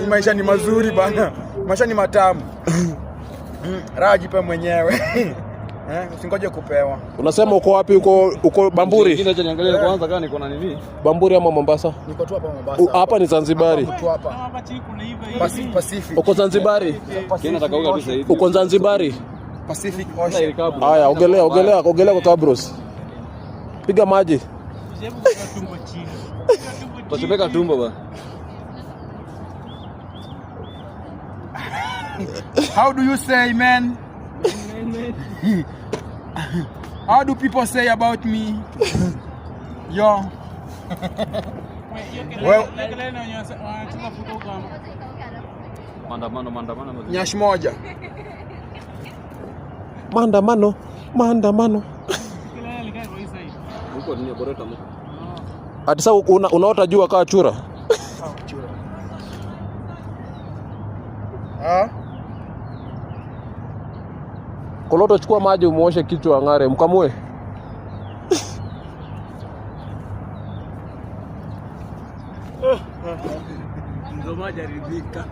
Maisha ni mazuri bana. Maisha ni matamu. Raha jipe mwenyewe. Usingoje kupewa. Unasema uko wapi? Uko Bamburi? Kile cha niangalia kwanza kama niko na nini? Bamburi ama Mombasa? Niko tu hapa Mombasa. Hapa ni Zanzibari. Niko hapa. Pacific. Uko Zanzibari? Kile nataka tu zaidi. Uko Zanzibari? Pacific Ocean. Haya, ogelea kwa Cabros. Piga maji. Pasipeka tumbo ba. How do you say, man? How do people say about me? Yo. Well, Maandamano. Nyash moja. Maandamano. Huko ni borota mo. Hadi sasa unaota jua kaa chura. Koloto, chukua maji umuoshe kichwa ngare, mkamue. Ndio maji ridhika.